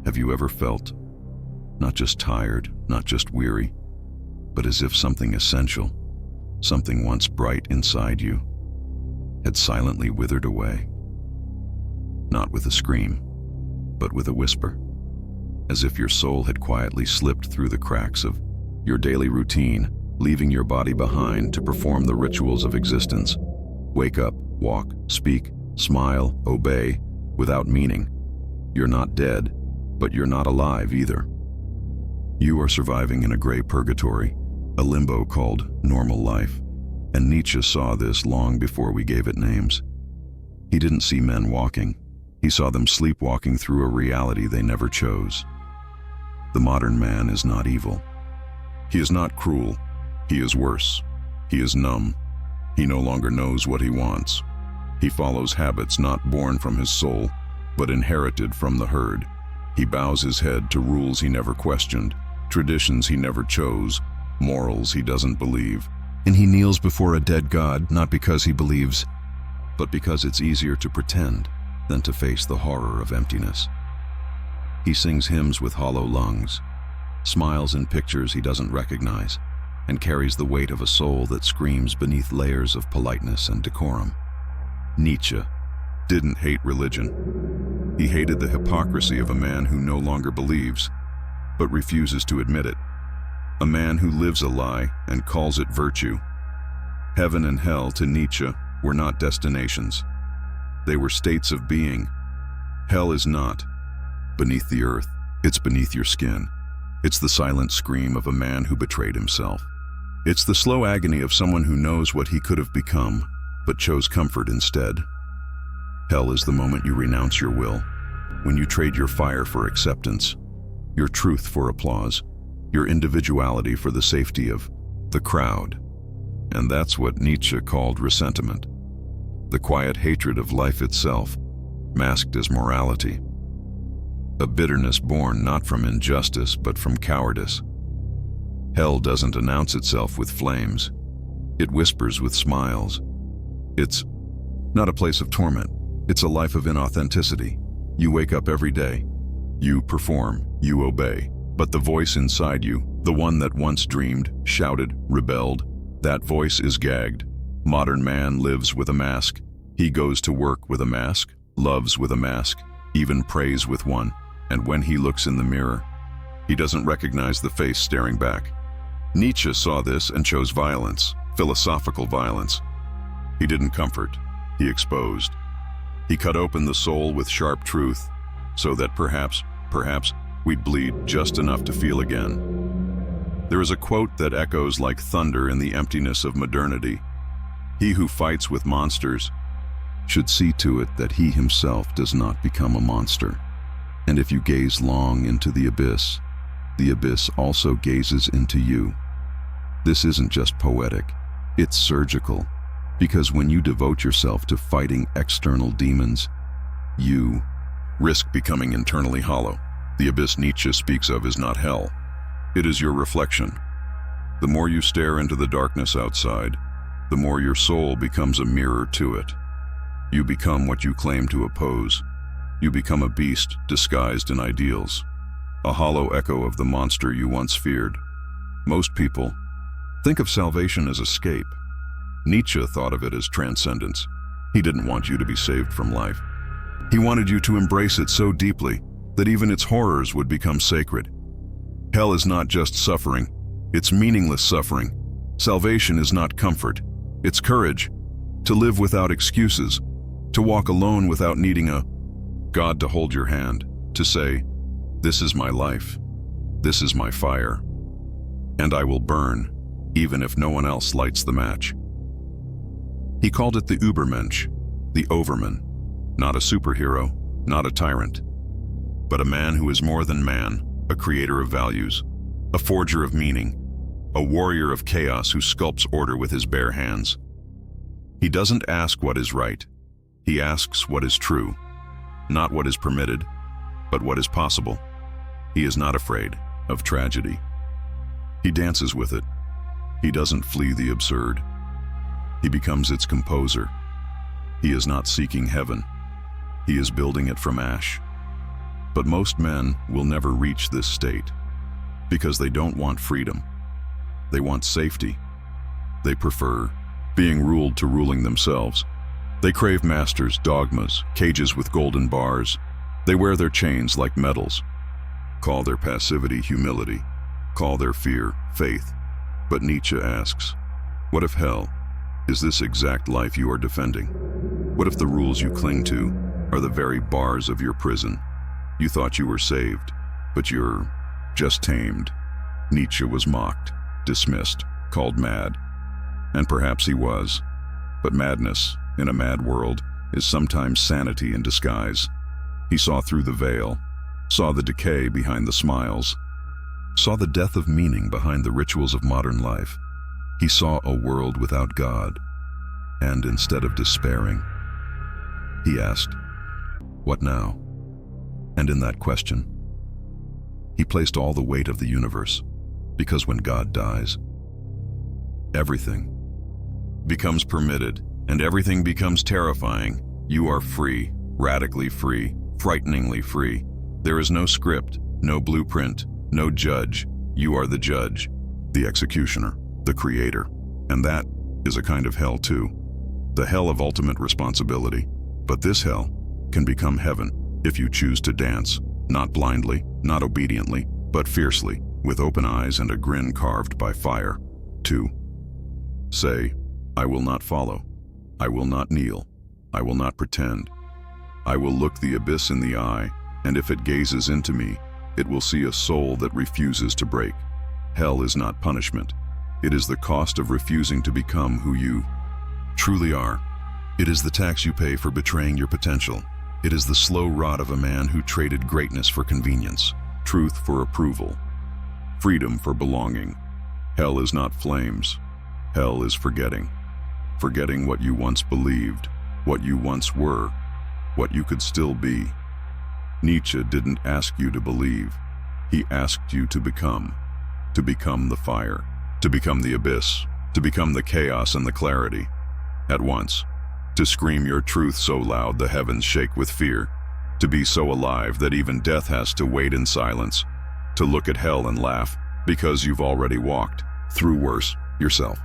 Have you ever felt, not just tired, not just weary, but as if something essential, something once bright inside you, had silently withered away? Not with a scream, but with a whisper, as if your soul had quietly slipped through the cracks of your daily routine, leaving your body behind to perform the rituals of existence. Wake up, walk, speak, smile, obey, without meaning. You're not dead, but you're not alive either. You are surviving in a gray purgatory, a limbo called normal life, and Nietzsche saw this long before we gave it names. He didn't see men walking. He saw them sleepwalking through a reality they never chose. The modern man is not evil. He is not cruel. He is worse. He is numb. He no longer knows what he wants. He follows habits not born from his soul, but inherited from the herd. He bows his head to rules he never questioned, traditions he never chose, morals he doesn't believe. And he kneels before a dead God, not because he believes, but because it's easier to pretend than to face the horror of emptiness. He sings hymns with hollow lungs, smiles in pictures he doesn't recognize, and carries the weight of a soul that screams beneath layers of politeness and decorum. Nietzsche didn't hate religion. He hated the hypocrisy of a man who no longer believes, but refuses to admit it. A man who lives a lie and calls it virtue. Heaven and hell to Nietzsche were not destinations. They were states of being. Hell is not beneath the earth. It's beneath your skin. It's the silent scream of a man who betrayed himself. It's the slow agony of someone who knows what he could have become, but chose comfort instead. Hell is the moment you renounce your will, when you trade your fire for acceptance, your truth for applause, your individuality for the safety of the crowd. And that's what Nietzsche called resentment, the quiet hatred of life itself, masked as morality. A bitterness born not from injustice, but from cowardice. Hell doesn't announce itself with flames. It whispers with smiles. It's not a place of torment. It's a life of inauthenticity. You wake up every day. You perform. You obey. But the voice inside you, the one that once dreamed, shouted, rebelled, that voice is gagged. Modern man lives with a mask. He goes to work with a mask, loves with a mask, even prays with one. And when he looks in the mirror, he doesn't recognize the face staring back. Nietzsche saw this and chose violence, philosophical violence. He didn't comfort, he exposed. He cut open the soul with sharp truth, so that perhaps we'd bleed just enough to feel again. There is a quote that echoes like thunder in the emptiness of modernity. He who fights with monsters should see to it that he himself does not become a monster. And if you gaze long into the abyss also gazes into you. This isn't just poetic, it's surgical, because when you devote yourself to fighting external demons, you risk becoming internally hollow. The abyss Nietzsche speaks of is not hell. It is your reflection. The more you stare into the darkness outside, the more your soul becomes a mirror to it. You become what you claim to oppose. You become a beast disguised in ideals, a hollow echo of the monster you once feared. Most people think of salvation as escape. Nietzsche thought of it as transcendence. He didn't want you to be saved from life. He wanted you to embrace it so deeply that even its horrors would become sacred. Hell is not just suffering, it's meaningless suffering. Salvation is not comfort, it's courage. To live without excuses, to walk alone without needing a God to hold your hand, to say, this is my life, this is my fire, and I will burn, even if no one else lights the match. He called it the Übermensch, the overman, not a superhero, not a tyrant, but a man who is more than man, a creator of values, a forger of meaning, a warrior of chaos who sculpts order with his bare hands. He doesn't ask what is right, he asks what is true. Not what is permitted, but what is possible. He is not afraid of tragedy. He dances with it. He doesn't flee the absurd. He becomes its composer. He is not seeking heaven. He is building it from ash. But most men will never reach this state because they don't want freedom. They want safety. They prefer being ruled to ruling themselves. They crave masters, dogmas, cages with golden bars. They wear their chains like medals. Call their passivity humility. Call their fear faith. But Nietzsche asks, what if hell is this exact life you are defending? What if the rules you cling to are the very bars of your prison? You thought you were saved, but you're just tamed. Nietzsche was mocked, dismissed, called mad. And perhaps he was. But madness, in a mad world, is sometimes sanity in disguise. He saw through the veil, saw the decay behind the smiles, saw the death of meaning behind the rituals of modern life. He saw a world without God, and instead of despairing, he asked, what now? And in that question, he placed all the weight of the universe, because when God dies, everything becomes permitted, and everything becomes terrifying. You are free, radically free, frighteningly free. There is no script, no blueprint, no judge. You are the judge, the executioner, the creator. And that is a kind of hell too, the hell of ultimate responsibility. But this hell can become heaven if you choose to dance, not blindly, not obediently, but fiercely, with open eyes and a grin carved by fire. 2. Say, I will not follow. I will not kneel. I will not pretend. I will look the abyss in the eye, and if it gazes into me, it will see a soul that refuses to break. Hell is not punishment. It is the cost of refusing to become who you truly are. It is the tax you pay for betraying your potential. It is the slow rot of a man who traded greatness for convenience, truth for approval, freedom for belonging. Hell is not flames. Hell is forgetting. Forgetting what you once believed, what you once were, what you could still be. Nietzsche didn't ask you to believe. He asked you to become the fire, to become the abyss, to become the chaos and the clarity at once. To scream your truth so loud the heavens shake with fear, to be so alive that even death has to wait in silence, to look at hell and laugh because you've already walked through worse yourself.